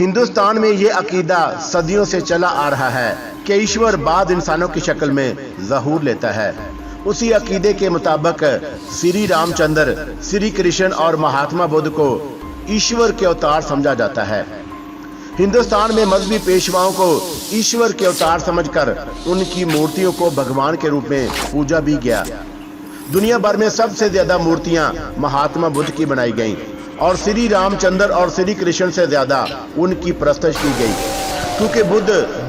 हिंदुस्तान में ये अकीदा सदियों से चला आ रहा है कि ईश्वर बाद इंसानों की शक्ल में ज़हूर लेता है। उसी अकीदे के मुताबिक श्री रामचंद्र, श्री कृष्ण और महात्मा बुद्ध को ईश्वर के अवतार समझा जाता है। हिंदुस्तान में मजहबी पेशवाओं को ईश्वर के अवतार समझकर उनकी मूर्तियों को भगवान के रूप में पूजा भी गया। दुनिया भर में सबसे ज्यादा मूर्तियां महात्मा बुद्ध की बनाई गईं और श्री रामचंद्र और श्री कृष्ण से ज्यादा उनकी परस्तिश की गई, क्योंकि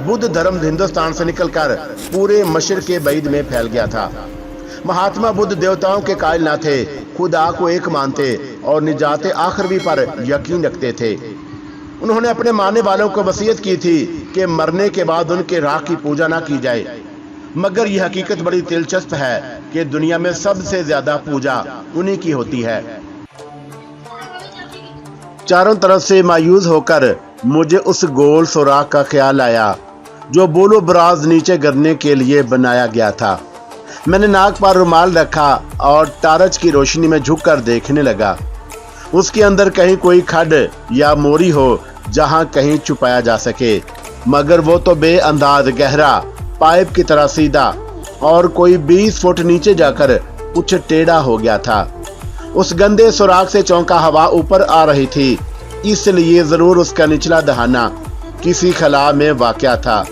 बुद्ध धर्म हिंदुस्तान से निकलकर पूरे मशरिक़ बैद में फैल गया था। महात्मा बुद्ध देवताओं के कायल न थे, खुदा को एक मानते और निजात आखिरवी पर यकीन रखते थे। उन्होंने अपने मानने वालों को वसीयत की थी कि मरने के बाद उनके राख की पूजा ना की जाए, मगर यह हकीकत बड़ी दिलचस्प है कि दुनिया में सबसे ज्यादा पूजा उन्हीं की होती है। चारों तरफ से मायूस होकर मुझे उस गोल सुराख का ख्याल आया जो बोलो बराज नीचे गिरने के लिए बनाया गया था। मैंने नाक पर रुमाल रखा और टार्च की रोशनी में झुककर देखने लगा। उसके अंदर कहीं कोई खड्ड या मोरी हो जहां कहीं छुपाया जा सके, मगर वो तो बेअंदाज गहरा, पाइप की तरह सीधा और कोई 20 फुट नीचे जाकर कुछ टेढ़ा हो गया था। उस गंदे सुराख से चौंका हवा ऊपर आ रही थी, इसलिए जरूर उसका निचला दहाना किसी खला में वाक़या था।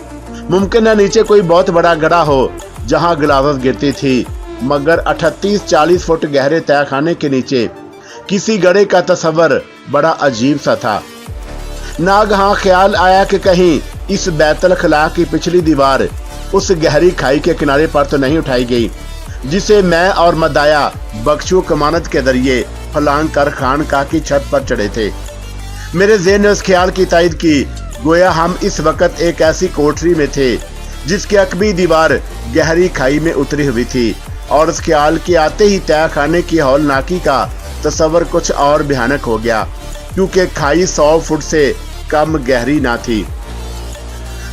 मुमकिन है नीचे कोई बहुत बड़ा गड्ढा हो जहां गिलास गिरती थी, मगर 38-40 फुट गहरे तहखाने के नीचे किसी गड्ढे का तस्वर बड़ा अजीब सा था। नागहां ख्याल आया कि कहीं इस बैतुल खला की पिछली दीवार उस गहरी खाई के किनारे पर तो नहीं उठाई गई, जिसे मैं और मदाया बख्शू कमानत के जरिए फलांग कर खानका की छत पर चढ़े थे। मेरे ज़हन ने उस ख्याल की तायद की, गोया हम इस वक्त एक ऐसी कोठरी में थे जिसकी अकबी दीवार गहरी खाई में उतरी हुई थी, और उस ख्याल के आते ही तहखाने की हौलनाकी का तस्वर कुछ और भयानक हो गया, क्योंकि खाई 100 फुट से कम गहरी ना थी।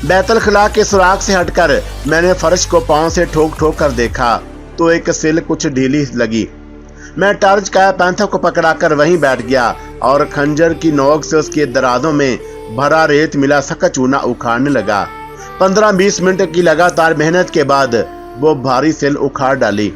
बैतुल खला के सुराख से हटकर मैंने फर्श को पांव से ठोक ठोक कर देखा तो एक सिल कुछ ढीली लगी। मैं टार्च का पैंथा को पकड़ाकर वहीं बैठ गया और खंजर की नोक से उसके दराजों में भरा रेत मिला सख्त चूना उखाड़ने लगा। 15-20 मिनट की लगातार मेहनत के बाद वो भारी सिल उखाड़ डाली।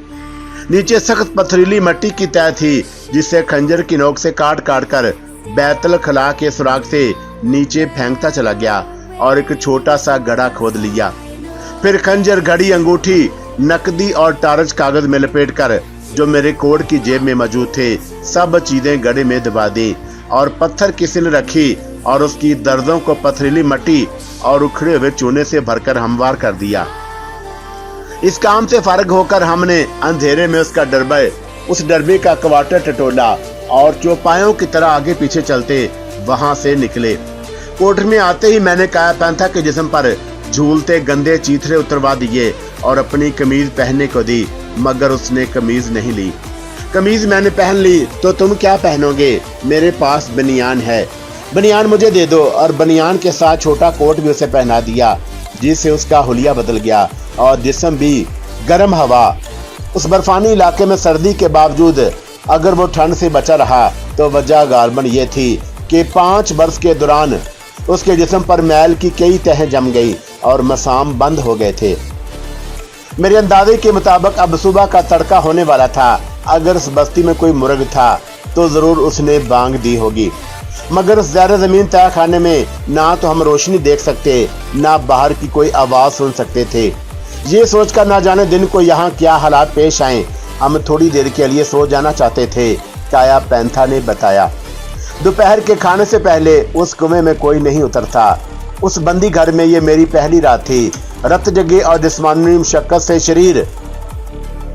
नीचे सख्त पथरीली मिट्टी की तह थी, जिसे खंजर की नोक से काट काट कर बैतुल खला के सुराख से नीचे फेंकता चला गया और एक छोटा सा गड्ढा खोद लिया। फिर खंजर, घड़ी, अंगूठी, नकदी और टार्च कागज में लपेटकर जो मेरे कोट की जेब में मौजूद थे, सब चीजें गड्ढे में दबा दी और पत्थर की सिल रखी और उसकी दर्दों को पथरीली मिट्टी और उखड़े हुए चूने से भरकर हमवार कर दिया। इस काम से फारिग होकर हमने अंधेरे में उस डरबे का कवाटर टटोला और चौपायों की तरह आगे पीछे चलते वहां से निकले। कोठरी में आते ही मैंने काया पैंथा के जिस्म पर झूलते गंदे चीथड़े उतरवा दिए और अपनी कमीज पहनने को दी, मगर उसने कमीज नहीं ली। कमीज मैंने पहन ली तो तुम क्या पहनोगे? मेरे पास बनियान है, बनियान मुझे दे दो। और बनियान के साथ छोटा कोट भी उसे पहना दिया, जिससे उसका हुलिया बदल गया और जिस्म भी गर्म हवा। उस बर्फानी इलाके में सर्दी के बावजूद अगर वो ठंड से बचा रहा तो वजह गालबन ये थी कि 5 बरस के दौरान उसके जिस्म पर मैल की कई तहें जम गई और मसाम बंद हो गए थे। मेरे अंदाजे के मुताबिक अब सुबह का तड़का होने वाला था। अगर उस बस्ती में कोई मुर्ग था तो जरूर उसने बांग दी होगी, मगर उस ज़ाहिर ज़मीन तहखाने में ना तो हम रोशनी देख सकते, ना बाहर की कोई आवाज़ सुन सकते थे। ये सोचकर ना जाने दिन को यहाँ क्या हालात पेश आए, हम थोड़ी देर के लिए सो जाना चाहते थे, काया पैंथा ने बताया। दोपहर के खाने से पहले उस कुएं में कोई नहीं उतरता। उस बंदी घर में ये मेरी पहली रात थी। रत जगे और जिस्मानी मशक्कत से शरीर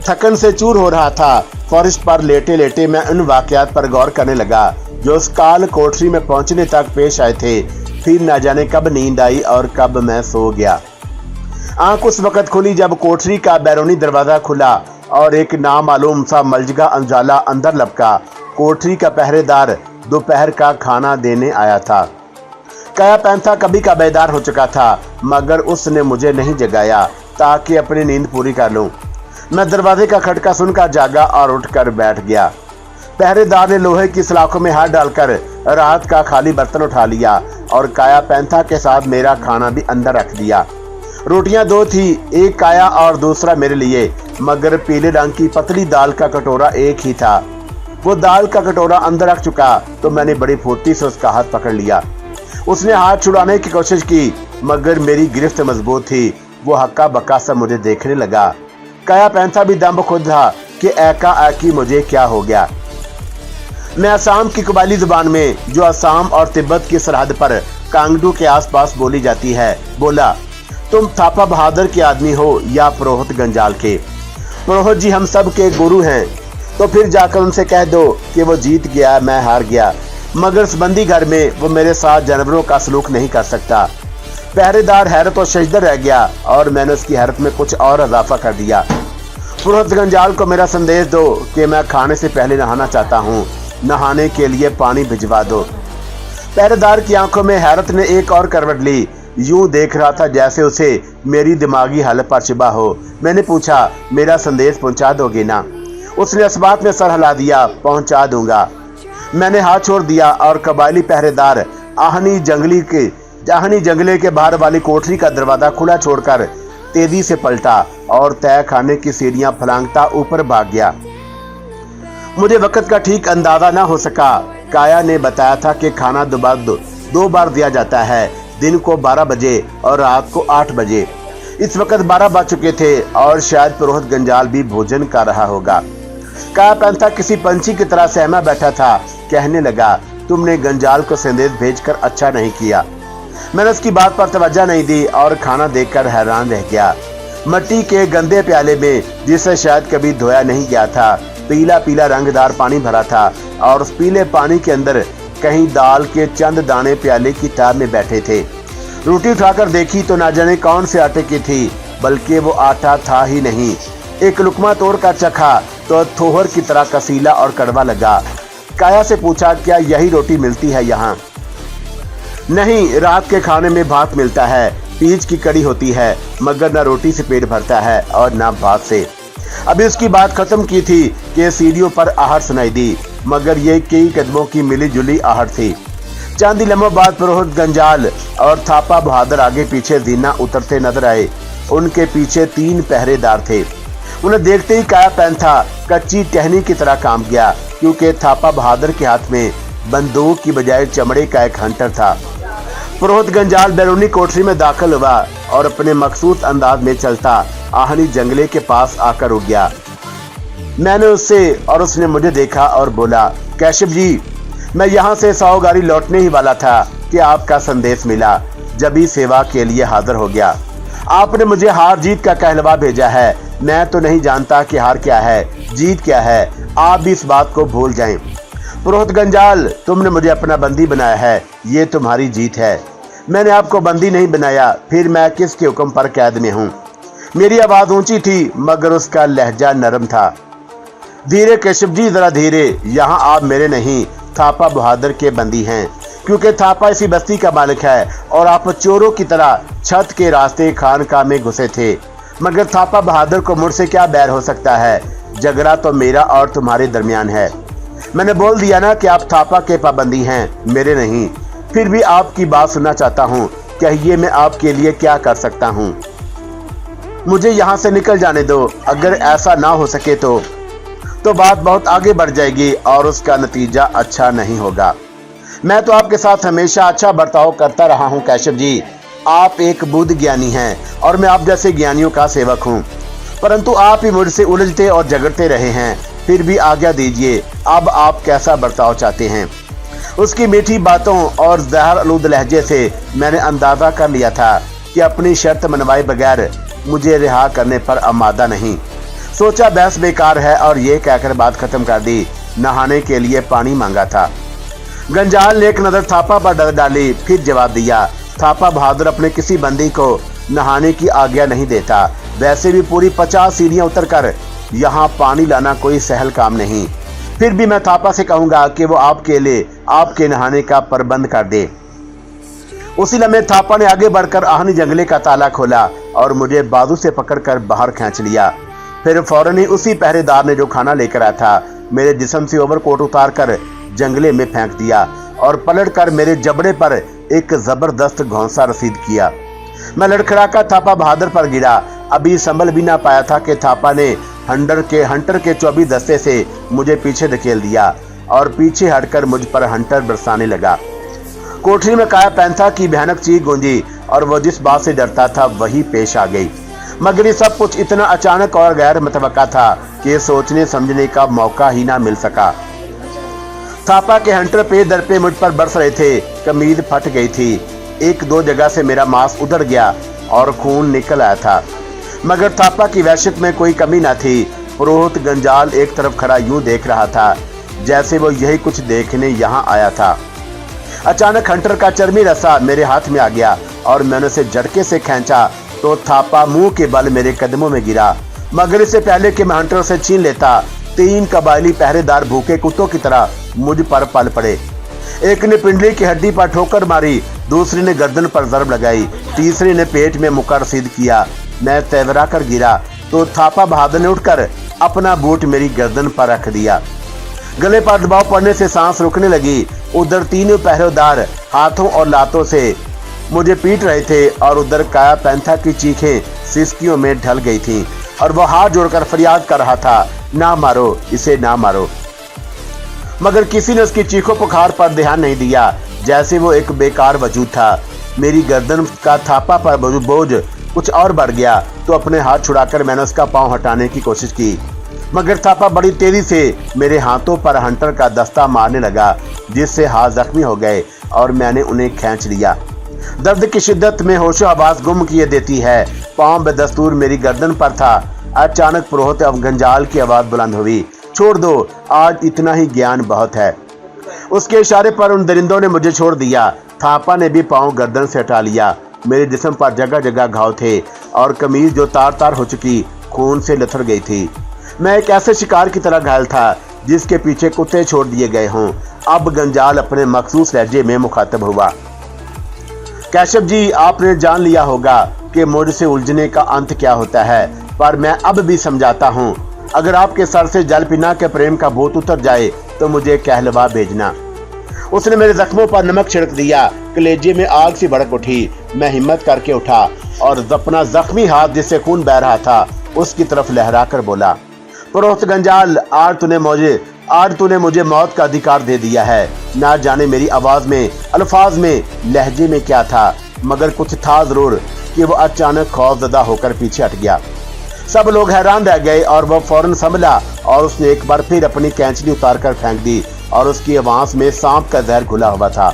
थकन से चूर हो रहा था। फर्श पर लेटे लेटे मैं उन वाकयात पर गौर करने लगा जो उस काल कोठरी में पहुंचने तक पेश आए थे। फिर न जाने कब नींद आई और कब मैं सो गया। आंख उस वक्त खुली जब कोठरी का बैरूनी दरवाजा खुला और एक नामालूम सा मलजगा अंजाला अंदर लपका। कोठरी का पहरेदार दोपहर का खाना देने आया था। काया पैंथा कभी का बेदार हो चुका था, मगर उसने मुझे नहीं जगाया ताकि अपनी नींद पूरी कर लूं। मैं दरवाजे का खटका सुनकर जागा और उठकर बैठ गया। पहरेदार ने लोहे की सलाखों में हाथ डालकर रात का खाली बर्तन उठा लिया और काया पैंथा के साथ मेरा खाना भी अंदर रख दिया। रोटियां दो थी, एक काया और दूसरा मेरे लिए, मगर पीले रंग की पतली दाल का कटोरा एक ही था। वो दाल का कटोरा अंदर रख चुका तो मैंने बड़ी फुर्ती से उसका हाथ पकड़ लिया। उसने हाथ छुड़ाने की कोशिश की, मगर मेरी गिरफ्त मजबूत थी। वो हक्का बक्का सा मुझे देखने लगा। काया पैंथा भी दम खुद था कि एकाएकी मुझे क्या हो गया। मैं असम की कबायली जुबान में, जो असम और तिब्बत की सरहद पर कांगडू के आसपास बोली जाती है, बोला, तुम थापा बहादुर के आदमी हो या पुरोहित गंजाल के? पुरोहित जी हम सब के गुरु हैं। तो फिर जाकर उनसे कह दो कि वो जीत गया, मैं हार गया, मगर इस बंदी घर में वो मेरे साथ जानवरों का सलूक नहीं कर सकता। पहरेदार हैरत और शजदर रह गया और मैंने उसकी हैरत में कुछ और इजाफा कर दिया। पुरोहित गंजाल को मेरा संदेश दो कि मैं खाने से पहले नहाना चाहता हूँ, नहाने के लिए पानी भिजवा दो। पहरेदार की आंखों में हैरत ने एक और करवट ली, यूं देख रहा था जैसे उसे मेरी दिमागी हालत पर शिबा हो। मैंने पूछा, मेरा संदेश पहुंचा दोगे ना? उसने इस बात में सर हिला दिया, पहुंचा दूंगा। मैंने हाथ छोड़ दिया और कबायली पहरेदार आहनी जंगले के बाहर वाली कोठरी का दरवाजा खुला छोड़कर तेजी से पलटा और तय खाने की सीढ़ियां फलांगता ऊपर भाग गया। मुझे वक्त का ठीक अंदाजा न हो सका। काया ने बताया था कि खाना दो बार दिया जाता है, दिन को 12 बजे और रात को 8 बजे। इस वक्त 12 बज चुके थे और शायद पुरोहित गंजाल भी भोजन कर रहा होगा। काया पैंथा किसी पंछी की तरह सहमा बैठा था। कहने लगा, तुमने गंजाल को संदेश भेजकर अच्छा नहीं किया। मैंने उसकी बात पर तवज्जो नहीं दी और खाना देखकर हैरान रह गया। मिट्टी के गंदे प्याले में, जिसे शायद कभी धोया नहीं गया था, पीला पीला रंगदार पानी भरा था और उस पीले पानी के अंदर कहीं दाल के चंद दाने प्याले की ताब में बैठे थे। रोटी उठाकर देखी तो ना जाने कौन से आटे की थी, बल्कि वो आटा था ही नहीं। एक लुकमा तोड़ कर चखा तो थोहर की तरह कसीला और कड़वा लगा। काया से पूछा, क्या यही रोटी मिलती है यहाँ? नहीं, रात के खाने में भात मिलता है, पीच की कड़ी होती है, मगर न रोटी से पेट भरता है और न भात से। अभी उसकी बात खत्म की थी कि सीढ़ियों पर आहट सुनाई दी, मगर ये कई कदमों की मिली जुली आहट थी। चंद लम्हों बाद पुरोहित गंजाल और थापा बहादुर आगे पीछे जीना उतरते नजर आए। उनके पीछे 3 पहरेदार थे। उन्हें देखते ही काया पैंथा कच्ची टहनी की तरह काम गया, क्योंकि थापा बहादुर के हाथ में बंदूक की बजाय चमड़े का एक हंटर था। पुरोहित गंजाल बैरूनी कोठरी में दाखिल हुआ और अपने मखसूस अंदाज में चलता आहनी जंगले के पास आकर रुक गया। मैंने उससे और उसने मुझे देखा और बोला, कैशव जी, मैं यहाँ से 100 गाड़ी लौटने ही वाला था कि आपका संदेश मिला। जबी सेवा के लिए हाजिर हो गया। आपने मुझे हार जीत का कहलवा भेजा है। मैं तो नहीं जानता कि हार क्या है, जीत क्या है। आप भी इस बात को भूल जाएं। पुरोहित गंजाल, तुमने मुझे अपना बंदी बनाया है, ये तुम्हारी जीत है। मैंने आपको बंदी नहीं बनाया, फिर मैं किसके हुक्म पर कैद में हूँ? मेरी आवाज ऊंची थी, मगर उसका लहजा नरम था। धीरे केशव जी, जरा धीरे। यहाँ आप मेरे नहीं, थापा बहादुर के बंदी हैं, क्योंकि थापा इसी बस्ती का मालिक है और आप चोरों की तरह छत के रास्ते खानका में घुसे थे। मगर थापा बहादुर को मुझसे क्या बैर हो सकता है? झगड़ा तो मेरा और तुम्हारे दरमियान है। मैंने बोल दिया ना कि आप थापा के पाबंदी हैं, मेरे नहीं। फिर भी आपकी बात सुनना चाहता हूँ। कहिए, मैं आपके लिए क्या कर सकता हूँ? मुझे यहाँ से निकल जाने दो। अगर ऐसा ना हो सके तो बात बहुत आगे बढ़ जाएगी और उसका नतीजा अच्छा नहीं होगा। मैं तो आपके साथ हमेशा अच्छा बर्ताव करता रहा हूँ केशव जी। आप एक बुद्ध ज्ञानी हैं और मैं आप जैसे ज्ञानियों का सेवक हूँ, परंतु आप ही मुझसे उलझते और झगड़ते रहे हैं। फिर भी आज्ञा दीजिए, अब आप कैसा बर्ताव चाहते हैं? उसकी मीठी बातों और जहर आलूद लहजे से मैंने अंदाजा कर लिया था कि अपनी शर्त मनवाए बगैर मुझे रिहा करने पर आमादा नहीं। सोचा बहस बेकार है और ये कहकर बात खत्म कर दी। नहाने के लिए पानी मांगा था। गंजाल ने एक नजर थापा पर डाली, फिर जवाब दिया, थापा बहादुर अपने किसी बंदी को नहाने की आज्ञा नहीं देता। वैसे भी पूरी 50 सीढ़ियां उतरकर यहाँ पानी लाना कोई सहल काम नहीं। फिर भी मैं थापा से कहूंगा कि वो आपके लिए आपके नहाने का प्रबंध कर दे। उसी लम्हे थापा ने आगे बढ़कर आहनी जंगले का ताला खोला और मुझे बाजू से पकड़कर बाहर खींच लिया। फिर फौरन ही उसी पहरेदार ने जो खाना लेकर आया था मेरे जिस्म से ओवरकोट उतारकर जंगले में फेंक दिया और पलटकर मेरे जबड़े पर एक जबरदस्त घौंसा रसीद किया। मैं लड़खड़ाकर थापा बहादुर पर गिरा। अभी संभल भी ना पाया था कि थापा ने हंटर के 24 दस्ते से मुझे पीछे धकेल दिया और पीछे हटकर मुझ पर हंटर बरसाने लगा। कोठरी में काया पैंथा की भयानक चीख गूंजी और वो जिस बात से डरता था वही पेश आ गई। मगर ये सब कुछ इतना अचानक और गैर मुतवक्का था कि सोचने समझने का मौका ही ना मिल सका। थापा के हंटर पे दर पे मुझ पर बरस रहे थे। कमीज फट गई थी। एक दो जगह से मेरा मांस उधड़ गया और खून निकल आया था, मगर थापा की वहशत में कोई कमी ना थी। पुरोहित गंजाल एक तरफ खड़ा यूं देख रहा था जैसे वो यही कुछ देखने यहाँ आया था। अचानक हंटर का चर्मी रस्सा मेरे हाथ में आ गया और मैंने उसे झटके से खींचा तो थापा मुंह के बल मेरे कदमों में गिरा। मगर इससे पहले कि मैं हंटर से छीन लेता, 3 कबायली पहरेदार भूखे कुत्तों की तरह मुझ पर पल पड़े। एक ने पिंडली की हड्डी पर ठोकर मारी, दूसरे ने गर्दन पर जरब लगाई, तीसरे ने पेट में मुक्का रसीद किया। मैं तेवरा कर गिरा तो थापा बहादुर ने उठकर अपना बूट मेरी गर्दन पर रख दिया। गले पर दबाव पड़ने से सांस रुकने लगी। उधर तीनों पहरेदार हाथों और लातों से मुझे पीट रहे थे और उधर काया पैंथा की चीखें सिसकियों में ढल गई थीं और वह हाथ जोड़कर फरियाद कर रहा था, ना मारो इसे, ना मारो। मगर किसी ने उसकी चीखों पुकार पर ध्यान नहीं दिया, जैसे वो एक बेकार वजूद था। मेरी गर्दन का थापा पर बोझ कुछ और बढ़ गया तो अपने हाथ छुड़ाकर मैंने उसका पांव हटाने की कोशिश की, मगर थापा बड़ी तेजी से मेरे हाथों पर हंटर का दस्ता मारने लगा, जिससे हाथ जख्मी हो गए और मैंने उन्हें खींच लिया। दर्द की शिद्दत में होशो आवाज गुम किए देती है। पांव बेदस्तूर मेरी गर्दन पर था। अचानक पुरोहित गंजाल की आवाज बुलंद हुई, छोड़ दो, आज इतना ही ज्ञान बहुत है। उसके इशारे पर उन दरिंदों ने मुझे छोड़ दिया। थापा ने भी पांव गर्दन से हटा लिया। मेरे जिस्म पर जगह जगह घाव थे और कमीज जो तार तार हो चुकी खून से लथड़ गई थी। मैं एक ऐसे शिकार की तरह घायल था जिसके पीछे कुत्ते छोड़ दिए गए हों। अब गंजाल अपने मखसूस लहजे में मुखातब हुआ, कैशव जी, आपने जान लिया होगा कि मुझसे उलझने का अंत क्या होता है, पर मैं अब भी समझाता हूँ। अगर आपके सर से जल पिना के प्रेम का भूत उतर जाए तो मुझे कहलवा भेजना। उसने मेरे जख्मों पर नमक छिड़क दिया। कलेजे में आग सी भड़क उठी। मैं हिम्मत करके उठा और अपना जख्मी हाथ जिससे खून बह रहा था उसकी तरफ लहरा कर बोला, पुरोहित गंजाल, आज तूने मुझे मौत का अधिकार दे दिया है। ना जाने मेरी आवाज में, अल्फाज में, लहजे में क्या था, मगर कुछ था जरूर कि वो अचानक खौफजदा होकर पीछे हट गया। सब लोग हैरान रह गए और वह फौरन संभला और उसने एक बार फिर अपनी कैंचली उतार कर फेंक दी और उसकी आवाज में सांप का जहर घुला हुआ था।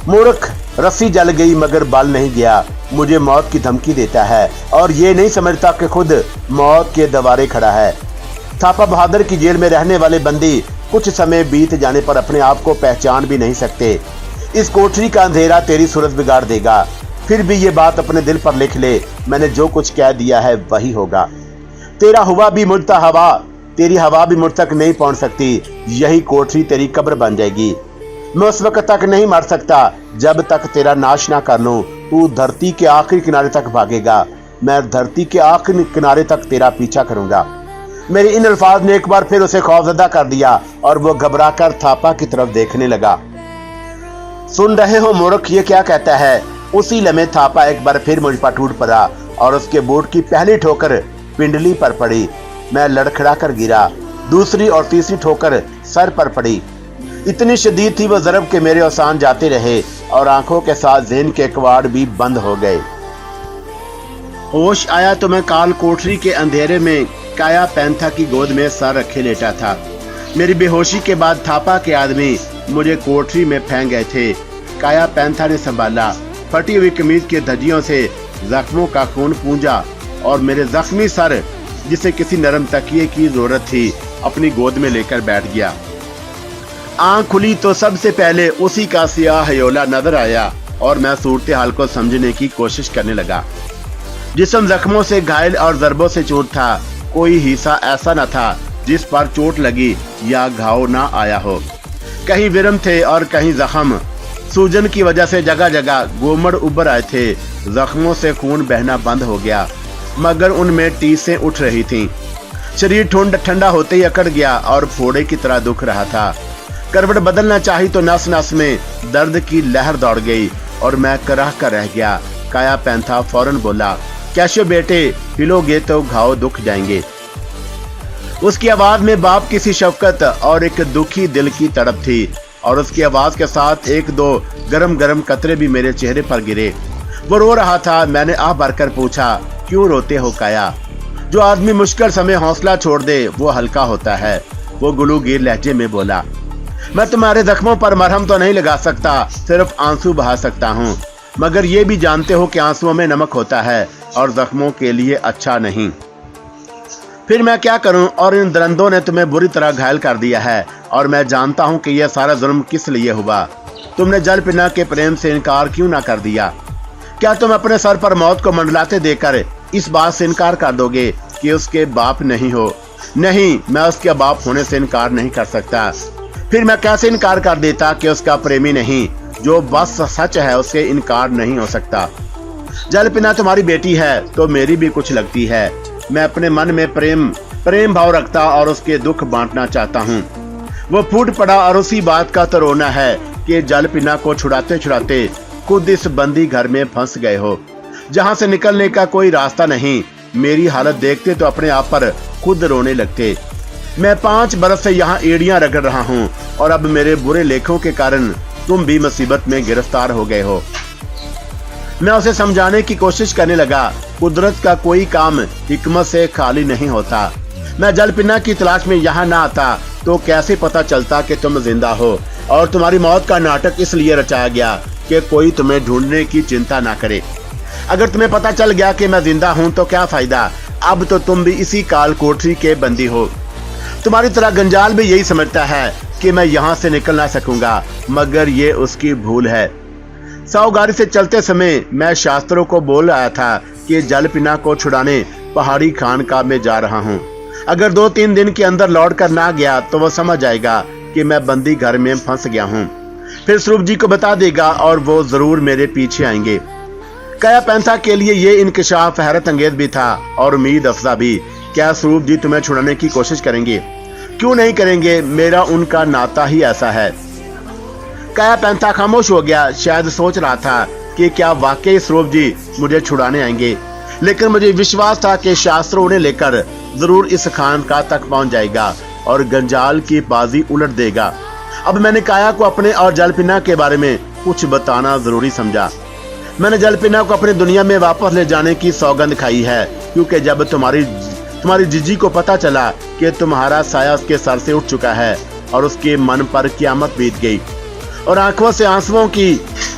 मूर्ख, रस्सी जल गई मगर बल नहीं गया। मुझे मौत की धमकी देता है और ये नहीं समझता कि खुद मौत के दवारे खड़ा है। थापा बहादुर की जेल में रहने वाले बंदी कुछ समय बीत जाने पर अपने आप को पहचान भी नहीं सकते। इस कोठरी का अंधेरा तेरी सूरत बिगाड़ देगा। फिर भी ये बात अपने दिल पर लिख ले, मैंने जो कुछ कह दिया है वही होगा। तेरा हुआ भी मुझ तक हवा, तेरी हवा भी मुझ तक नहीं पहुंच सकती। यही कोठरी तेरी कब्र बन जाएगी। मैं उस वक्त तक नहीं मर सकता जब तक तेरा नाश ना कर लूं। तू धरती के आखिरी किनारे तक भागेगा, मैं धरती के आखिरी किनारे तक तेरा पीछा करूंगा। मेरे इन अल्फाज ने एक बार फिर उसे खौफजदा कर दिया और वो घबराकर थापा की तरफ देखने लगा। सुन रहे हो मूर्ख, ये क्या कहता है? उसी लम्हे थापा एक बार फिर मुझ पर टूट पड़ा और उसके बूट की पहली ठोकर पिंडली पर पड़ी। मैं लड़खड़ा कर गिरा। दूसरी और तीसरी ठोकर सर पर पड़ी। इतनी शदीद थी वो ज़रब के मेरे औसान जाते रहे और आंखों के साथ ज़हन के कवाड़ भी बंद हो गए। होश आया तो मैं काल कोठरी के अंधेरे में काया पैंथा की गोद में सर रखे लेटा था। मेरी बेहोशी के बाद थापा के आदमी मुझे कोठरी में फेंक गए थे। काया पैंथा ने संभाला, फटी हुई कमीज के धज्जियों से जख्मों का खून पूंजा और मेरे जख्मी सर, जिसे किसी नरम तकिए की जरूरत थी, अपनी गोद में लेकर बैठ गया। आंख खुली तो सबसे पहले उसी का सियाह हयोला नजर आया और मैं सूरत हाल को समझने की कोशिश करने लगा। जिस्म जख्मों से घायल और जरबों से चोट था। कोई हिस्सा ऐसा न था जिस पर चोट लगी या घाव ना आया हो। कहीं विरम थे और कहीं जख्म। सूजन की वजह से जगह जगह गोमड़ उभर आए थे। जख्मों से खून बहना बंद हो गया, मगर उनमें टीसें उठ रही थीं। शरीर ठंडा होते ही अकड़ गया और फोड़े की तरह दुख रहा था। करवट बदलना चाही तो नस नस में दर्द की लहर दौड़ गई और मैं कराह कर रह गया। काया पैंथा फौरन बोला, कैसे बेटे, हिलोगे तो घाव दुख जाएंगे। उसकी आवाज में बाप की सी शफकत और एक दुखी दिल की तड़प थी और उसकी आवाज के साथ एक दो गरम गरम कतरे भी मेरे चेहरे पर गिरे। वो रो रहा था। मैंने आह भरकर पूछा, क्यों रोते हो काया? जो आदमी मुश्किल समय हौसला छोड़ दे वो हल्का होता है। वो गुलूगीर लहजे में बोला, मैं तुम्हारे जख्मों पर मरहम तो नहीं लगा सकता, सिर्फ आंसू बहा सकता हूँ, मगर ये भी जानते हो कि आंसुओं में नमक होता है और जख्मों के लिए अच्छा नहीं। फिर मैं क्या करूं? और इन दरंदों ने तुम्हें बुरी तरह घायल कर दिया है और मैं जानता हूं कि यह सारा जुर्म किस लिए हुआ। तुमने जलपिना के प्रेम से इनकार क्यों ना कर दिया? क्या तुम अपने सर पर मौत को मंडलाते देकर इस बात से इनकार कर दोगे कि उसके बाप नहीं हो? नहीं, मैं उसके बाप होने से इनकार नहीं कर सकता। फिर मैं कैसे इनकार कर देता कि उसका प्रेमी नहीं? जो बस सच है उससे इनकार नहीं हो सकता। जलपिना तुम्हारी बेटी है तो मेरी भी कुछ लगती है। मैं अपने मन में प्रेम भाव रखता और उसके दुख बांटना चाहता हूँ। वो फूट पड़ा और उसी बात का तो रोना है कि जलपिना को छुड़ाते छुड़ाते खुद इस बंदी घर में फंस गए हो, जहाँ से निकलने का कोई रास्ता नहीं। मेरी हालत देखते तो अपने आप पर खुद रोने लगते। मैं 5 बरस से यहाँ एड़ियां रगड़ रहा हूँ और अब मेरे बुरे लेखों के कारण तुम भी मुसीबत में गिरफ्तार हो गए हो। मैं उसे समझाने की कोशिश करने लगा, कुदरत का कोई काम हिकमत से खाली नहीं होता। मैं जलपिना की तलाश में यहाँ ना आता तो कैसे पता चलता कि तुम जिंदा हो, और तुम्हारी मौत का नाटक इसलिए रचाया गया कि कोई तुम्हें ढूंढने की चिंता ना करे। अगर तुम्हें पता चल गया कि मैं जिंदा हूँ तो क्या फायदा? अब तो तुम भी इसी काल कोठरी के बंदी हो। तुम्हारी तरह गंजाल भी यही समझता है कि मैं यहाँ से निकल ना सकूंगा, मगर ये उसकी भूल है। सावगारी से चलते समय मैं शास्त्रों को बोल आया था कि जलपिना को छुड़ाने पहाड़ी खानका में जा रहा हूँ। अगर 2-3 दिन के अंदर लौट कर ना गया तो वो समझ जाएगा कि मैं बंदी घर में फंस गया हूँ। फिर स्वरूप जी को बता देगा और वो जरूर मेरे पीछे आएंगे। काया पैंथा के लिए ये इंकशाफ हैरत अंगेज भी था और उम्मीद अफजा भी। क्या स्वरूप जी तुम्हें छुड़ाने की कोशिश करेंगे? क्यों नहीं करेंगे, मेरा उनका नाता ही ऐसा है। काया पैंथा खामोश हो गया। शायद सोच रहा था कि क्या वाकई स्वरूप जी मुझे छुड़ाने आएंगे, लेकिन मुझे विश्वास था कि शास्त्र उन्हें लेकर जरूर इस खानका तक पहुंच जाएगा और गंजाल की बाजी उलट देगा। अब मैंने काया को अपने और जलपिना के बारे में कुछ बताना जरूरी समझा। मैंने जलपिना को अपनी दुनिया में वापस ले जाने की सौगंध खाई है, क्योंकि जब तुम्हारी जीजी को पता चला कि तुम्हारा साया उसके सर से उठ चुका है और उसके मन पर क़यामत बीत गई और आंखों से आंसुओं की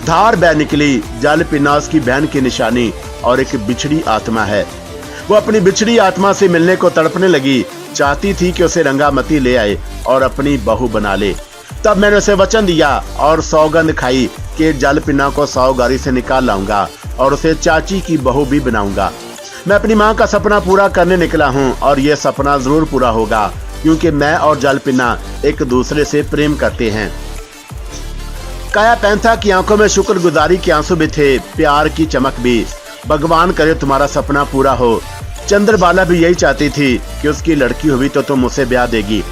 धार बह निकली। जलपिना उसकी बहन की निशानी और एक बिछड़ी आत्मा है। वो अपनी बिछड़ी आत्मा से मिलने को तड़पने लगी, चाहती थी कि उसे रंगामती ले आए और अपनी बहू बना ले। तब मैंने उसे वचन दिया और सौगंध खाई कि जलपिना को सावगारी से निकाल लाऊंगा और उसे चाची की बहू भी बनाऊंगा। मैं अपनी माँ का सपना पूरा करने निकला हूँ और ये सपना जरूर पूरा होगा, क्योंकि मैं और जलपिना एक दूसरे से प्रेम करते हैं। काया पैंथा की आंखों में शुक्रगुजारी के आंसू भी थे, प्यार की चमक भी। भगवान करे तुम्हारा सपना पूरा हो। चंद्रबाला भी यही चाहती थी कि उसकी लड़की हुई तो तुम उसे ब्याह देगी।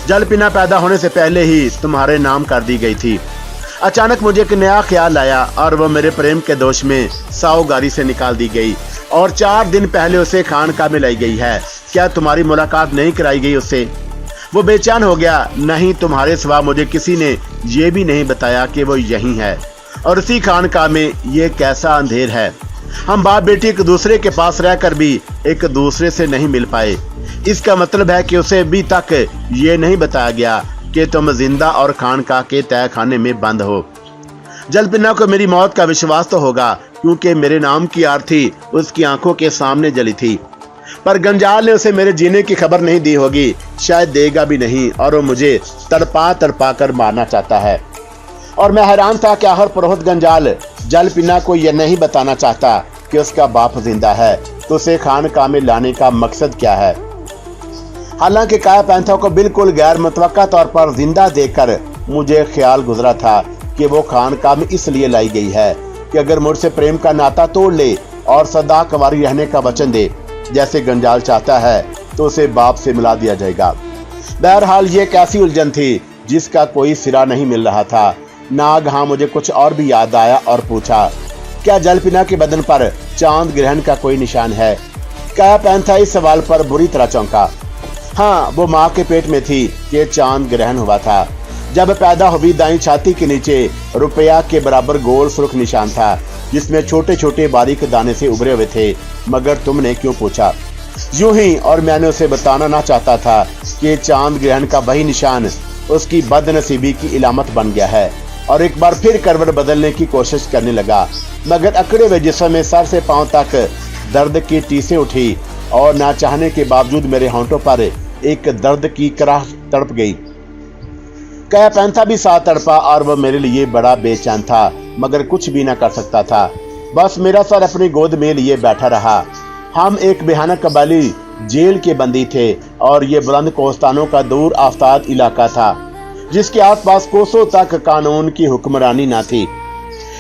जलपिना पैदा होने से पहले ही तुम्हारे नाम कर दी गई थी। अचानक मुझे एक नया ख्याल आया और वो मेरे प्रेम के दोष में सावगारी से निकाल दी गई और 4 दिन पहले उसे खानका में लाई गई है। क्या तुम्हारी मुलाकात नहीं कराई गई उससे? वो बेचैन हो गया। नहीं, तुम्हारे सिवा मुझे किसी ने ये भी नहीं बताया कि वो यहीं है और उसी खानका में। ये कैसा अंधेर है। हम बाप बेटी एक दूसरे के पास रहकर भी एक दूसरे से नहीं मिल पाए। इसका मतलब है कि उसे अभी तक ये नहीं बताया गया कि तुम जिंदा और खानका के तय खाने में बंद हो। जलपिना को मेरी मौत का विश्वास तो होगा, क्योंकि मेरे नाम की आरती उसकी आंखों के सामने जली थी। पर गंजाल ने उसे मेरे जीने की खबर नहीं दी होगी, शायद देगा भी नहीं, और वो मुझे तड़पा तड़पा कर मारना चाहता है। और मैं हैरान था कि आखिर पुरोहित गंजाल जलपिना को यह नहीं बताना चाहता कि उसका बाप जिंदा है, तो उसे खानका में लाने का मकसद क्या है। हालांकि काया पैंथा को बिल्कुल गैर मुतवक्का तौर पर जिंदा देखकर मुझे ख्याल गुजरा था कि वो खानका में इसलिए लाई गई है कि अगर मुझसे प्रेम का नाता तोड़ ले और सदा कुंवारी रहने का वचन दे, जैसे गंजाल चाहता है, तो उसे बाप से मिला दिया जाएगा। बहरहाल ये एक ऐसी उलझन थी जिसका कोई सिरा नहीं मिल रहा था। नाग हाँ मुझे कुछ और भी याद आया और पूछा, क्या जलपिना के बदन पर चांद ग्रहण का कोई निशान है? काया पैंथा इस सवाल पर बुरी तरह चौंका। हाँ, वो माँ के पेट में थी कि चांद ग्रहण हुआ था। जब पैदा हुई दाईं छाती के नीचे रुपया के बराबर गोल सुर्ख निशान था, जिसमें छोटे छोटे बारीक दाने से उभरे हुए थे। मगर तुमने क्यों पूछा? यूं ही, और मैंने उसे बताना ना चाहता था कि चांद ग्रहण का वही निशान उसकी बदनसीबी की इलामत बन गया है। और एक बार फिर करवट बदलने की कोशिश करने लगा, मगर अकड़े हुए जिस्म में सर से पांव तक दर्द की टीसें उठी और ना चाहने के बावजूद मेरे होंठों पर एक दर्द की कराह तड़प गई। काया पैंथा भी साथ तड़पा और वह मेरे लिए बड़ा बेचैन था, मगर कुछ भी ना कर सकता था। बस मेरा सर अपनी गोद में लिए बैठा रहा। हम एक बेहाना कबाली जेल के बंदी थे और ये बुलंद कोस्तानों का दूर आफ्ताब इलाका था, जिसके आसपास कोसों तक कानून की हुक्मरानी ना थी।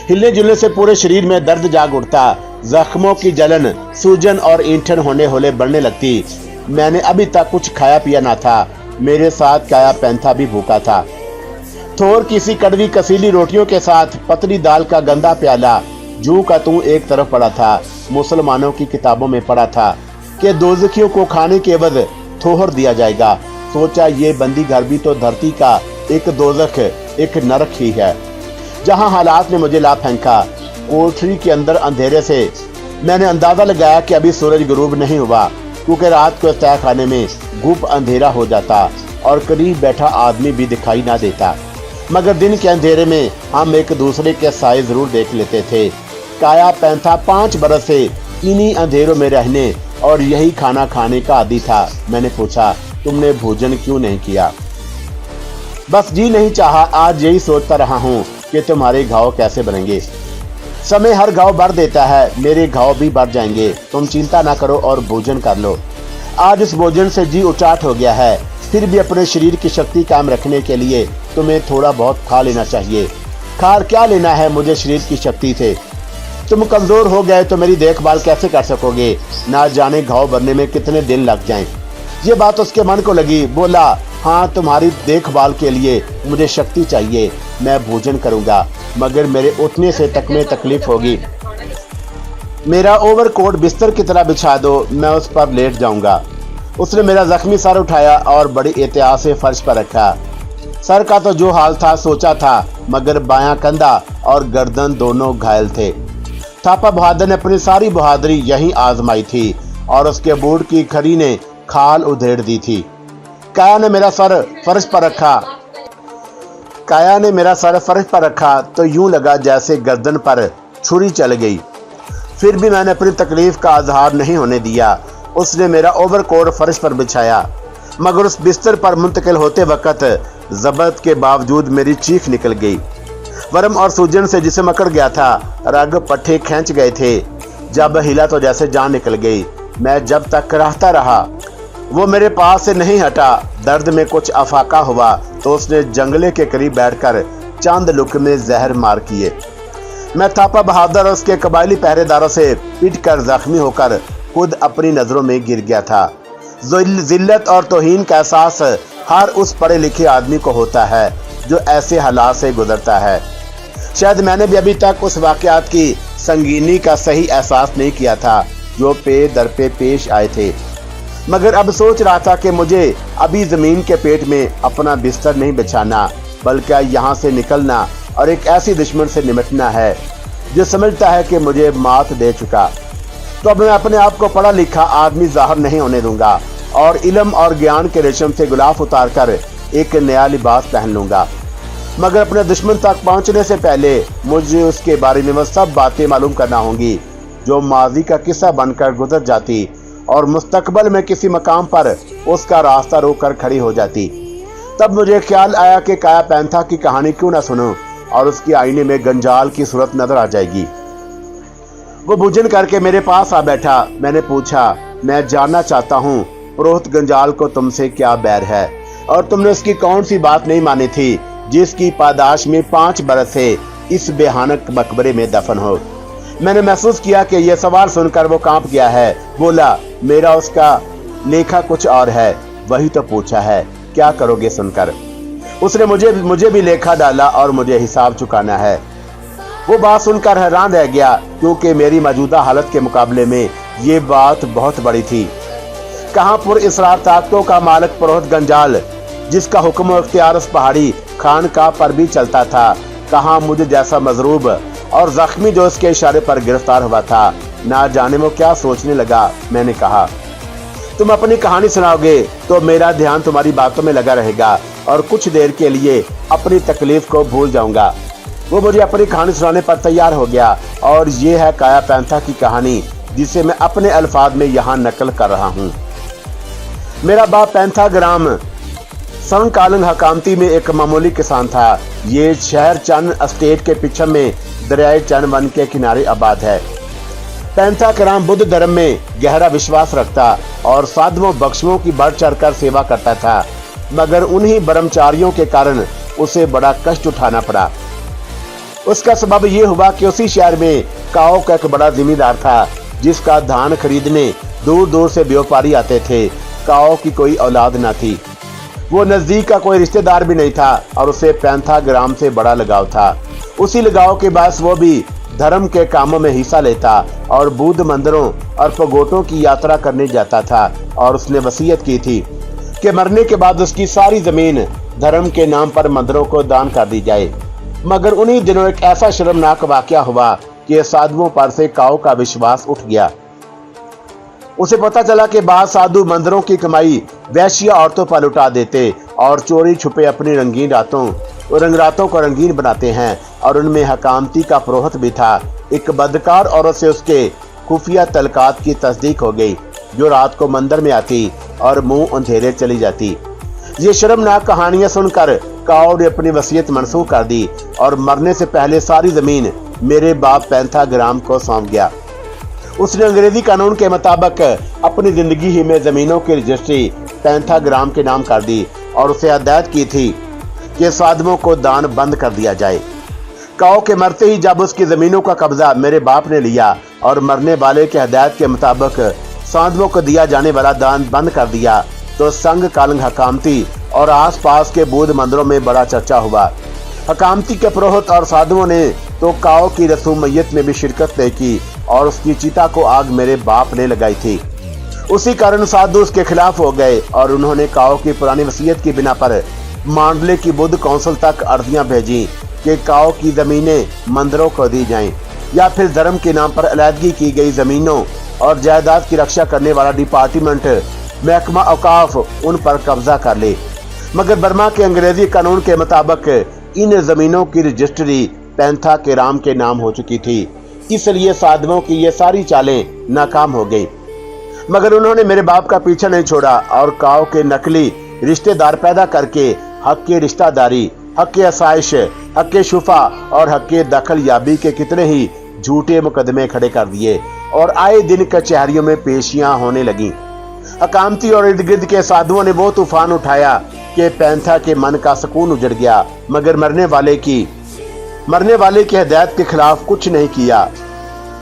हिलने जुलने से पूरे शरीर में दर्द जाग उठता, जख्मों की जलन, सूजन और ईंठन होने होले बढ़ने लगती। मैंने अभी तक कुछ खाया पिया ना था। मेरे साथ काया पैंथा भी भूखा था। थोर किसी कड़वी कसीली रोटियों के साथ पतली दाल का गंदा प्याला जू का तू एक तरफ पड़ा था। मुसलमानों की किताबों में पढ़ा था कि दोज़खियों को खाने के एवज थोहर दिया जाएगा। सोचा ये बंदी घर भी तो धरती का एक दोज़ख, एक नरक ही है, जहां हालात ने मुझे ला फेंका। कोठरी के अंदर अंधेरे से मैंने अंदाजा लगाया कि अभी सूरज गुरूब नहीं हुआ, क्योंकि रात को तय खाने में गुप अंधेरा हो जाता और करीब बैठा आदमी भी दिखाई ना देता। मगर दिन के अंधेरे में हम एक दूसरे के साए जरूर देख लेते थे। काया पैंथा 5 बरस से इन्हीं अंधेरों में रहने और यही खाना खाने का आदी था। मैंने पूछा, तुमने भोजन क्यों नहीं किया? बस जी नहीं चाहा। आज यही सोचता रहा हूँ कि तुम्हारे घाव कैसे भरेंगे। समय हर घाव भर देता है, मेरे घाव भी भर जाएंगे। तुम चिंता ना करो और भोजन कर लो। आज इस भोजन से जी उचाट हो गया है, फिर भी अपने शरीर की शक्ति कायम रखने के लिए तुम्हें थोड़ा बहुत खा लेना चाहिए। खार क्या लेना है मुझे शरीर की शक्ति से? तुम कमजोर हो गए तो मेरी देखभाल कैसे कर सकोगे? ना जाने घाव भरने में कितने दिन लग जाएं। ये बात उसके मन को लगी। बोला, हाँ, तुम्हारी देखभाल के लिए मुझे शक्ति चाहिए। मैं भोजन करूंगा, मगर मेरे उठने से तक में तकलीफ होगी। मेरा ओवरकोट बिस्तर की तरह बिछा दो, मैं उस पर लेट जाऊंगा। उसने मेरा जख्मी सर उठाया और बड़ी एहतियात से फर्श पर रखा। सर का तो जो हाल था सोचा था, मगर बायां कंधा और गर्दन दोनों घायल थे। थापा बहादुर ने अपनी सारी बहादुरी यहीं आजमाई थी और उसके बूट की खड़ी ने खाल उधेड़ दी थी। काया ने मेरा सर फर्श पर रखा तो यूं लगा जैसे गर्दन पर छुरी चल गई। फिर भी मैंने अपनी तकलीफ का इजहार नहीं होने दिया। उसने मेरा ओवरकोट फर्श पर बिछाया, मगर उस बिस्तर पर मुंतकिल होते वक्त जबत के बावजूद मेरी चीख निकल गई। वर्म और सूजन से जिसम अकड़ गया था, रग पट्टे खींच गए थे। जब हिला तो जैसे जान निकल गई। मैं जब तक कराहता रहा, वो मेरे पास से नहीं हटा। दर्द में कुछ अफाका हुआ तो उसने जंगले के करीब बैठकर चंद लुकमे जहर मार किए। मैं थापा बहादुर और उसके कबायली पहरेदारों से पिट कर जख्मी होकर खुद अपनी नजरों में गिर गया था। जिल्लत और तौहीन का एहसास हर उस पढ़े लिखे आदमी को होता है जो ऐसे हालात से गुजरता है। शायद मैंने भी अभी तक उस वाकयात की संगीनी का सही एहसास नहीं किया था जो पे दर पे पेश आए थे, मगर अब सोच रहा था कि मुझे अभी जमीन के पेट में अपना बिस्तर नहीं बिछाना, बल्कि यहाँ से निकलना और एक ऐसी दुश्मन से निपटना है जो समझता है कि मुझे मात दे चुका। तो अब मैं अपने आप को पढ़ा लिखा आदमी जाहिर नहीं होने दूंगा और इल्म और ज्ञान के रेशम से गुलाफ उतार कर एक नया लिबास पहन लूंगा। मगर अपने दुश्मन तक पहुंचने से पहले मुझे उसके बारे में वह सब बातें मालूम करना होंगी जो माजी का किस्सा बनकर गुजर जाती और मुस्तकबल में किसी मकाम पर उसका रास्ता रोक कर खड़ी हो जाती। तब मुझे ख्याल आया कि काया पैंथा की कहानी क्यों ना सुनूं और उसकी आईने में गंजाल की सूरत नजर आ जाएगी। वो भोजन करके मेरे पास आ बैठा। मैंने पूछा, मैं जानना चाहता हूँ पुरोहित गंजाल को तुमसे क्या बैर है और तुमने उसकी कौन सी बात नहीं मानी थी जिसकी पादाश में 5 बरस से इस बेहानक मकबरे में दफन हो। मैंने महसूस किया कि यह सवाल सुनकर वो कांप गया है। बोला, मेरा उसका लेखा कुछ और है, वही तो पूछा है, क्या करोगे सुनकर। उसने मुझे भी लेखा डाला और मुझे हिसाब चुकाना है। वो बात सुनकर हैरान रह गया, क्योंकि मेरी मौजूदा हालत के मुकाबले में ये बात बहुत बड़ी थी। कहां पुर इसरार ताकतों का मालिक पुरोहित गंजाल, जिसका हुक्म इख्तियार उस पहाड़ी खानकाह पर भी चलता था, कहां मुझे जैसा मजरूब और जख्मी जो उसके इशारे पर गिरफ्तार हुआ था। ना जाने वो क्या सोचने लगा। मैंने कहा, तुम अपनी कहानी सुनाओगे तो मेरा ध्यान तुम्हारी बातों में लगा रहेगा और कुछ देर के लिए अपनी तकलीफ को भूल जाऊंगा। वो मुझे अपनी कहानी सुनाने पर तैयार हो गया और ये है काया पैंथा की कहानी, जिसे मैं अपने अल्फाज में यहाँ नकल कर रहा हूँ। मेरा बाप पैंथा ग्राम संकालंग हकामती में एक मामूली किसान था। ये शहर चंद एस्टेट के पीछे में दरियाए चंद वन के किनारे आबाद है। पैंथा ग्राम बुद्ध धर्म में गहरा विश्वास रखता और साधुओं बख्शुओं की बढ़ चढ़कर सेवा करता था, मगर उन्हीं ब्रह्मचारियों के कारण उसे बड़ा कष्ट उठाना पड़ा। उसका सबब ये हुआ कि उसी शहर में काओ का एक बड़ा जिम्मेदार था, जिसका धान खरीदने दूर दूर से व्यापारी आते थे। काओ की कोई औलाद न थी, वो नजदीक का कोई रिश्तेदार भी नहीं था और उसे पैंथा ग्राम से बड़ा लगाव था। उसी लगाव के बाद वो भी धर्म के कामों में हिस्सा लेता और बुद्ध मंदिरों और पगोटों की यात्रा करने जाता था। और उसने वसीयत की थी कि मरने के बाद उसकी सारी जमीन धर्म के नाम पर मंदिरों को दान कर दी जाए। मगर उन्हीं दिनों एक ऐसा शर्मनाक वाकया हुआ कि साधुओं पर से काओ का विश्वास उठ गया। उसे पता चला कि बाद साधु मंदिरों की कमाई वैश्या औरतों पर लुटा देते और चोरी छुपे अपनी रंगीन रातों को रंगीन बनाते हैं। और उनमें हकामती का पुरोहित भी था। एक बदकार औरत से उसके खुफिया तलकात की तस्दीक हो गई, जो रात को मंदिर में आती और मुंह अंधेरे चली जाती। ये शर्मनाक कहानियां सुनकर काओ ने अपनी वसीयत मंसूख कर दी और मरने से पहले सारी जमीन मेरे बाप पैंथा ग्राम को सौंप गया। उसने अंग्रेजी कानून के मुताबिक अपनी जिंदगी ही में जमीनों की रजिस्ट्री पैंथा ग्राम के नाम कर दी और उसे हदायत की थी कि साधुओं को दान बंद कर दिया जाए। काओ के मरते ही जब उसकी जमीनों का कब्जा मेरे बाप ने लिया और मरने वाले के हदायत के मुताबिक साधुओं को दिया जाने वाला दान बंद कर दिया, तो संग कालंग हकामती और आसपास के बुद्ध मंदिरों में बड़ा चर्चा हुआ। हकामती के पुरोहित और साधुओं ने तो काओ की रसूमयत में भी शिरकत नहीं की और उसकी चिता को आग मेरे बाप ने लगाई थी। उसी कारण साधु उसके खिलाफ हो गए और उन्होंने काओ की पुरानी वसीयत की बिना पर मांडले की बुद्ध काउंसिल तक अर्जियां भेजी कि काओ की जमीनें मंदिरों को दी जाएं या फिर धर्म के नाम पर अलहदगी की गई जमीनों और जायदाद की रक्षा करने वाला डिपार्टमेंट महकमा औकाफ उन पर कब्जा कर ले। मगर बर्मा के अंग्रेजी कानून के मुताबिक इन जमीनों की रजिस्ट्री पैंथा के राम के नाम हो चुकी थी, इसलिए साधुओं की ये सारी चालें नाकाम हो गई। मगर उन्होंने मेरे बाप का पीछा नहीं छोड़ा और काओ के नकली रिश्तेदार पैदा करके हक की रिश्तेदारी, हक के आसाइश, हक के शुफा और हक के दखल याबी के कितने ही झूठे मुकदमे खड़े कर दिए और आए दिन कचहरियों में पेशियां होने लगी। हकामती और इर्द गिर्द के साधुओं ने वो तूफान उठाया कि पैंथा के मन का सुकून उजड़ गया, मगर मरने वाले की हिदायत के खिलाफ कुछ नहीं किया।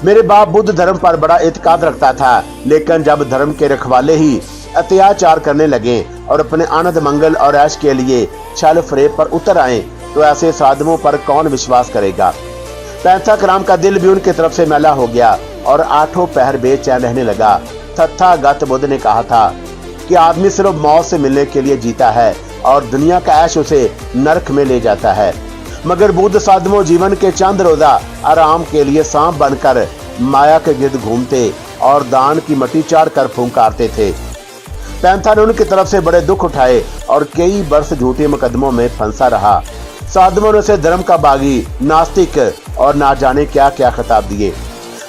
मेरे बाप बुद्ध धर्म पर बड़ा एतकाद रखता था, लेकिन जब धर्म के रखवाले ही अत्याचार करने लगे और अपने आनंद मंगल और ऐश के लिए छल फरेब पर उतर आए, तो ऐसे साधुओं पर कौन विश्वास करेगा। पैंथा ग्राम का दिल भी उनकी तरफ से मैला हो गया और आठों पहर बेचैन रहने लगा। तथागत बुद्ध ने कहा था कि आदमी सिर्फ मौत से मिलने के लिए जीता है और दुनिया का ऐश उसे नरक में ले जाता है। मगर बुद्ध साधुओं जीवन के चंद रोजा आराम के लिए सांप बनकर माया के गिर्द घूमते और दान की मट्टी चाड़ कर फुंकारते थे। पैंथा ने उनकी तरफ से बड़े दुख उठाए और कई वर्ष झूठे मुकदमों में फंसा रहा। साधुओं ने उसे धर्म का बागी, नास्तिक और ना जाने क्या क्या खिताब दिए।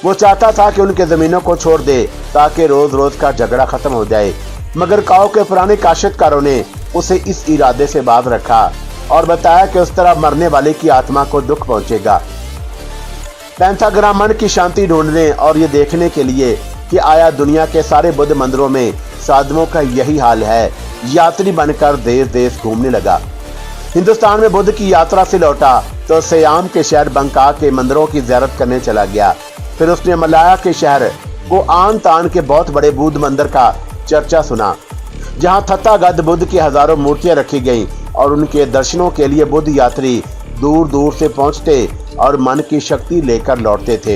वो चाहता था कि उनके जमीनों को छोड़ दे ताकि रोज रोज का झगड़ा खत्म हो जाए, मगर काओ के पुराने काश्तकारों ने उसे इस इरादे से बाज रखा और बताया कि उस तरह मरने वाले की आत्मा को दुख पहुंचेगा। पैंथा ग्राम मन की शांति ढूंढने और ये देखने के लिए कि आया दुनिया के सारे बुद्ध मंदिरों में साधुओं का यही हाल है, यात्री बनकर देश देश घूमने लगा। हिंदुस्तान में बुद्ध की यात्रा से लौटा तो सियाम के शहर बंकाक के मंदिरों की ज़ियारत करने चला गया। फिर उसने मलाया के शहर को आन तान के बहुत बड़े बुद्ध मंदिर का चर्चा सुना, जहां तथागत बुद्ध की हजारों मूर्तियां रखी गईं और उनके दर्शनों के लिए बुद्ध यात्री दूर दूर से पहुंचते और मन की शक्ति लेकर लौटते थे।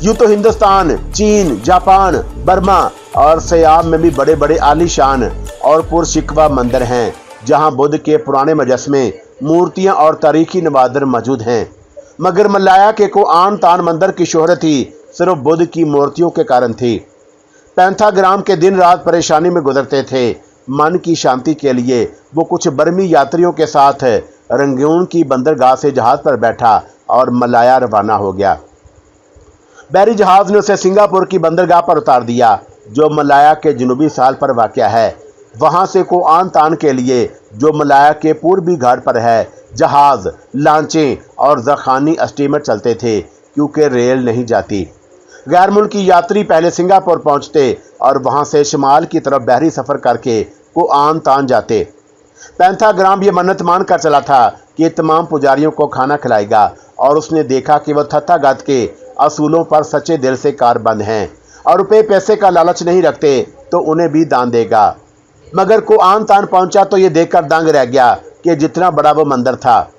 यूं तो हिंदुस्तान, चीन, जापान, बर्मा और सियाम में भी बड़े बड़े आलीशान और पुरशिकवा मंदिर हैं, जहां बुद्ध के पुराने मुजस्समे, मूर्तियां और तारीखी नवादर मौजूद हैं। मगर मलाया के कोआन तान मंदिर की शोहरत ही सिर्फ बुद्ध की मूर्तियों के कारण थी। पैंथाग्राम के दिन रात परेशानी में गुजरते थे। मन की शांति के लिए वो कुछ बर्मी यात्रियों के साथ रंगून की बंदरगाह से जहाज पर बैठा और मलाया रवाना हो गया। बहरी जहाज ने उसे सिंगापुर की बंदरगाह पर उतार दिया, जो मलाया के जनूबी साल पर वाक़या है। वहां से कोआन तान के लिए, जो मलाया के पूर्वी घाट पर है, जहाज, लांचें और ज़खानी स्टीमर चलते थे, क्योंकि रेल नहीं जाती। गैर मुल्की यात्री पहले सिंगापुर पहुंचते और वहां से शिमाल की तरफ बहरी सफ़र करके कोआन तान जाते। पैंथाग्राम ये मन्नत मान कर चला था कि तमाम पुजारियों को खाना खिलाएगा, और उसने देखा कि वह तथागत के असूलों पर सच्चे दिल से कारबंद हैं और रुपये पैसे का लालच नहीं रखते, तो उन्हें भी दान देगा। मगर कोआन तान पहुंचा तो ये देखकर दंग रह गया कि जितना बड़ा वो मंदिर था,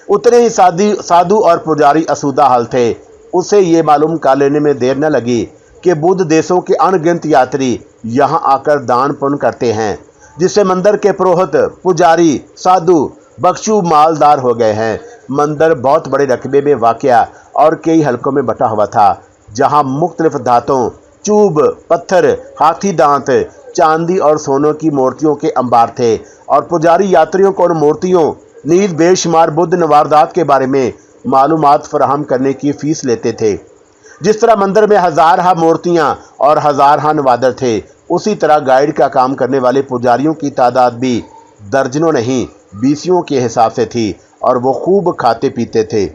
उतने ही साधु और पुजारी असूदा हाल थे। उसे ये मालूम कर लेने में देर न लगी कि बुद्ध देशों के अनगिनत यात्री यहाँ आकर दान पुण्य करते हैं, जिससे मंदिर के पुरोहित, पुजारी, साधु, बख्शू मालदार हो गए हैं। मंदिर बहुत बड़े रकबे में वाक़या और कई हलकों में बटा हुआ था, जहाँ मुख्तलिफ धातों, चूब, पत्थर, हाथी दांत, चांदी और सोनों की मूर्तियों के अंबार थे, और पुजारी यात्रियों को उन मूर्तियों, नीज बेशुमार बुद्ध नवारदात के बारे में मालूमात फराहम करने की फीस लेते थे। जिस तरह मंदिर में हजारहा मूर्तियां और हजारहा नवादर थे, उसी तरह गाइड का काम करने वाले पुजारियों की तादाद भी दर्जनों नहीं, बीसियों के हिसाब से थी, और वो खूब खाते पीते थे।